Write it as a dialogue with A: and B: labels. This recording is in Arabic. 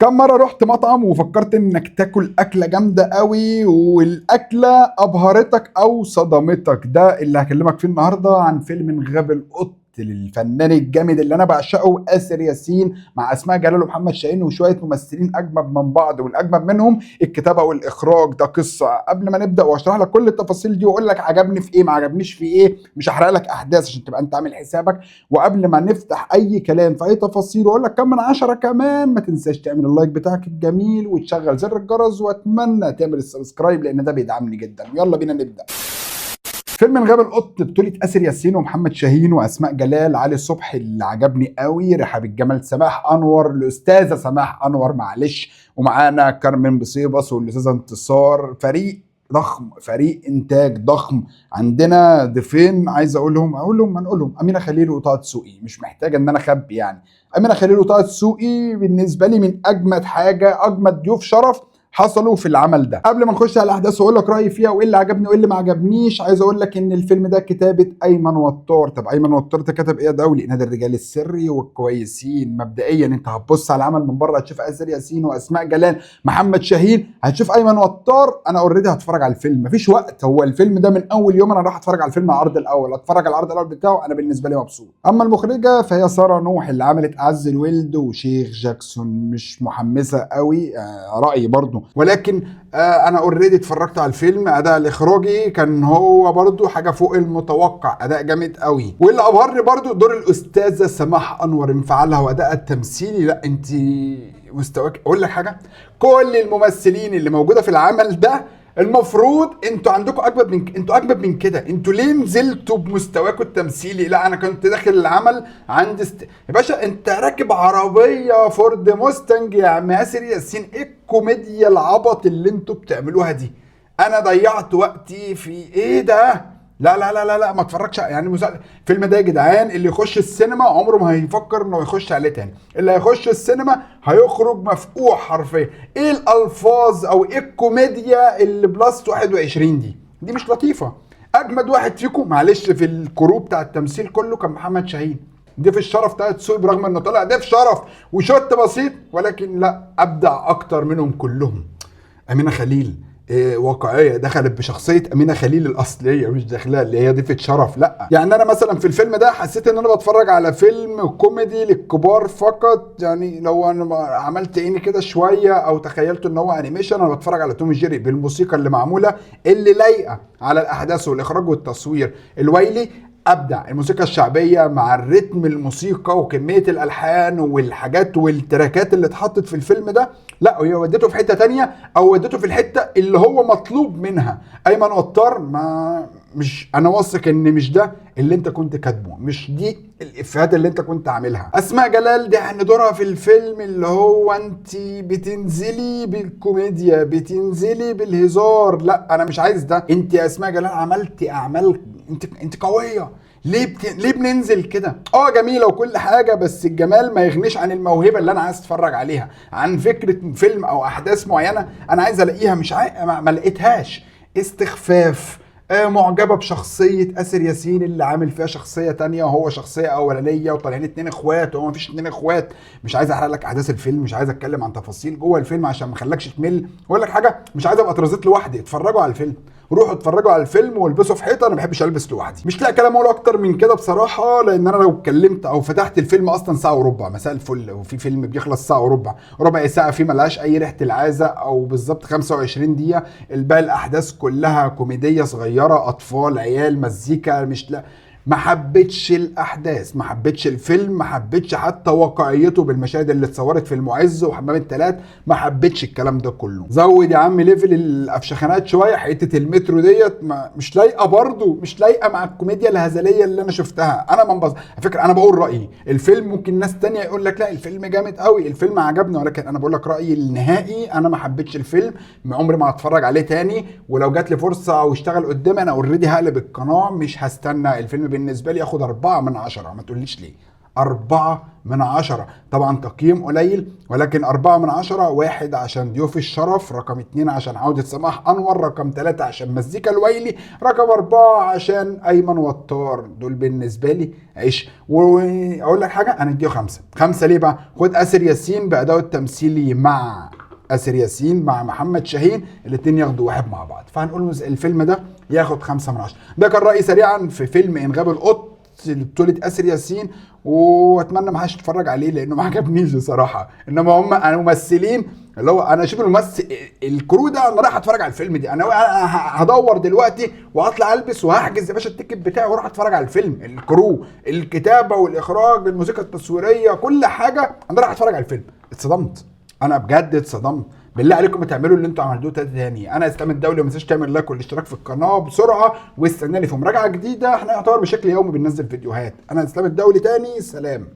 A: كم مرة رحت مطعم وفكرت انك تاكل اكلة جامدة قوي والاكلة ابهرتك او صدمتك؟ ده اللي هكلمك فيه النهاردة عن فيلم غبي القط للفنان الجامد اللي انا بعشقه آسر ياسين مع اسماء جلال ومحمد شاهين وشوية ممثلين اجمد من بعض، والاجمد منهم الكتابة والاخراج. ده قصة. قبل ما نبدأ واشرح لك كل التفاصيل دي واقول لك عجبني في ايه ما عجبنيش في ايه، مش هحرق لك احداث عشان تبقى انت عامل حسابك. وقبل ما نفتح اي كلام في اي تفاصيل واقول لك كم من 10 كمان، ما تنساش تعمل اللايك بتاعك الجميل وتشغل زر الجرس، واتمنى تعمل السبسكرايب لان ده بيدعمني جدا. يلا بينا نبدا. فيلم الغاب القط بطولة آسر ياسين ومحمد شاهين وأسماء جلال، علي صبحي اللي عجبني قوي، رحاب الجمال، سماح أنور، الأستاذة سماح أنور معلش، ومعانا كارمن بصيبس والأستاذة انتصار. فريق ضخم، فريق إنتاج ضخم. عندنا ضيفين عايز أقولهم أمينة خليل وطه دسوقي، مش محتاجة إن أنا أخبي يعني. أمينة خليل وطه دسوقي بالنسبة لي من أجمد حاجة، أجمد ضيوف شرف حصلوا في العمل ده. قبل ما نخش على الاحداث واقول لك رايي فيها وايه اللي عجبني وايه اللي ما عجبنيش، عايز اقول لك ان الفيلم ده كتابه ايمن وطار. طب ايمن وطار ده كتب ايه يا دولي؟ نادي الرجال السري والكويسين. مبدئيا انت هتبص على العمل من بره هتشوف آسر ياسين واسماء جلال محمد شاهين، هتشوف ايمن وطار. انا اوريدي هتفرج على الفيلم، مفيش وقت. هو الفيلم ده من اول يوم انا راح اتفرج على الفيلم، على العرض الاول، اتفرج على العرض الاول بتاعه. انا بالنسبه لي مبسوط. اما المخرجه فهي ساره نوح اللي عملت اعز الولد وشيخ جاكسون، مش محمسه قوي رايي برضو، ولكن انا اوريدي اتفرجت على الفيلم. اداء الاخراجي كان هو برضو حاجه فوق المتوقع، اداء جامد قوي. واللي ابهرني برضو دور الاستاذه سماح انور، انفعالها وادائها التمثيلي. لا انت مستواك. اقول لك حاجه، كل الممثلين اللي موجوده في العمل ده المفروض انتوا عندكم اجمد من كده. انتوا ليه نزلتوا بمستواكم التمثيلي؟ لا انا كنت داخل العمل عندي يا باشا انت راكب عربيه فورد موستنج يا عم آسر ياسين، ايه الكوميديا العبط اللي انتوا بتعملوها دي؟ انا ضيعت وقتي في ايه ده؟ لا لا لا لا لا، ما اتفرجش يعني الفيلم ده يا جدعان. اللي يخش السينما عمره ما هيفكر انه يخش عليه تاني. اللي هيخش السينما هيخرج مفقوع حرفيا. ايه الالفاظ او ايه الكوميديا اللي بلس 21 دي مش لطيفه. اجمد واحد فيكم معلش في الكروب بتاع التمثيل كله كان محمد شاهين. ضيف الشرف بتاع دسوقي، برغم انه طلع ضيف شرف وشوت بسيط، ولكن لا، ابدع اكتر منهم كلهم. امينه خليل واقعيه، دخلت بشخصيه امينه خليل الاصليه، مش داخلها اللي هي ضيفه شرف. لا يعني انا مثلا في الفيلم ده حسيت ان انا بتفرج على فيلم كوميدي للكبار فقط. يعني لو انا عملت عيني كده شويه او تخيلت ان هو انيميشن، انا بتفرج على توم جيري بالموسيقى اللي معموله اللي لايقه على الاحداث والاخراج والتصوير. الويلي ابدع الموسيقى الشعبيه مع الريتم الموسيقى وكميه الالحان والحاجات والتراكات اللي اتحطت في الفيلم ده. لا هي ودته في حته تانية، او ودته في الحته اللي هو مطلوب منها. ايمن وطار ما مش، انا واثق ان مش ده اللي انت كنت كاتبه، مش دي الافيهات اللي انت كنت عاملها. اسماء جلال ده يعني دورها في الفيلم اللي هو انت بتنزلي بالكوميديا، بتنزلي بالهزار. لا انا مش عايز ده. انت يا اسماء جلال عملتي اعمال، انت قويه. ليه بننزل كده؟ جميله وكل حاجه، بس الجمال ما يغنيش عن الموهبه اللي انا عايز اتفرج عليها، عن فكره فيلم او احداث معينه انا عايز الاقيها، مش ما لقيتهاش. استخفاف. معجبه بشخصيه آسر ياسين اللي عامل فيها شخصيه تانية وهو شخصيه اولانيه، وطالعين اتنين اخوات وهو مفيش اتنين اخوات. مش عايز احرق لك احداث الفيلم، مش عايز اتكلم عن تفاصيل جوه الفيلم عشان ما اخلكش تمل. واقول لك حاجه، مش عايز ابقى ترازيت لوحدي. اتفرجوا على الفيلم، روحوا اتفرجوا على الفيلم والبسوا في حيطه. انا ما بحبش البس لوحدي. مش لاقي كلام اقوله اكتر من كده بصراحه، لان انا لو اتكلمت او فتحت الفيلم اصلا ساعه وربع مساء الفل، وفي فيلم بيخلص ساعه وربع، ربع ساعه فيه ملهاش اي ريحه العازه، او بالظبط 25 دقيقه. الباقي الاحداث كلها كوميديه صغيره، اطفال، عيال، مزيكا. مش لا، ما حبيتش الاحداث، ما حبيتش الفيلم، ما حبيتش حتى واقعيته بالمشاهد اللي اتصورت في المعز وحمام التلات. ما حبيتش الكلام ده كله. زود يا عم ليفل الافشخانات شويه. حته المترو ديت مش لايقه برضو، مش لايقه مع الكوميديا الهزليه اللي انا شفتها. انا منبسط على فكره، انا بقول رايي. الفيلم ممكن ناس تانية يقول لك لا الفيلم جامد قوي، الفيلم عجبني، ولكن انا بقول لك رايي النهائي. انا ما حبيتش الفيلم، عمري ما هتفرج عليه تاني. ولو جات لي فرصه او اشتغل قدامي انا اوريدي هقلب القناه، مش هستنى. الفيلم بالنسبه لي ياخد 4 من 10، ما تقوليش ليه. 4/10. طبعا تقييم قليل، ولكن 4/10. 1 عشان ضيوف الشرف، رقم 2 عشان عودة سماح أنور، رقم 3 عشان مزيكا الويلي، رقم 4 عشان أيمن وطار. دول بالنسبة لي عيش. وأقول لك حاجة، أنا أديه 5. 5 ليه بقى؟ خد آسر ياسين بأداؤه التمثيلي مع آسر ياسين مع محمد شاهين، الاتنين ياخدوا 1 مع بعض، فهنقول الفيلم ده ياخد 5/10. ده كان رأيي سريعا في فيلم إن غاب القط بطولة آسر ياسين، واتمنى ما حدش يتفرج عليه لانه ما عجبنيش بصراحه. انما هم انا ممثلين اللي هو انا اشوف الممثل الكرو ده، انا رايح اتفرج على الفيلم دي. انا هدور دلوقتي وهطلع البس وهحجز يا باشا التيكت بتاعي واروح اتفرج على الفيلم. الكرو، الكتابه والاخراج، الموسيقى التصويريه، كل حاجه، انا رايح اتفرج على الفيلم. اتصدمت، انا بجد اتصدمت. بالله عليكم ما تعملوا اللي انتوا عملتوه تاني. انا اسلام الدولي، وما تنساش تعمل لايك والاشتراك في القناه بسرعه، واستناني في مراجعه جديده. احنا يعتبر بشكل يومي بننزل فيديوهات. انا اسلام الدولي تاني، سلام.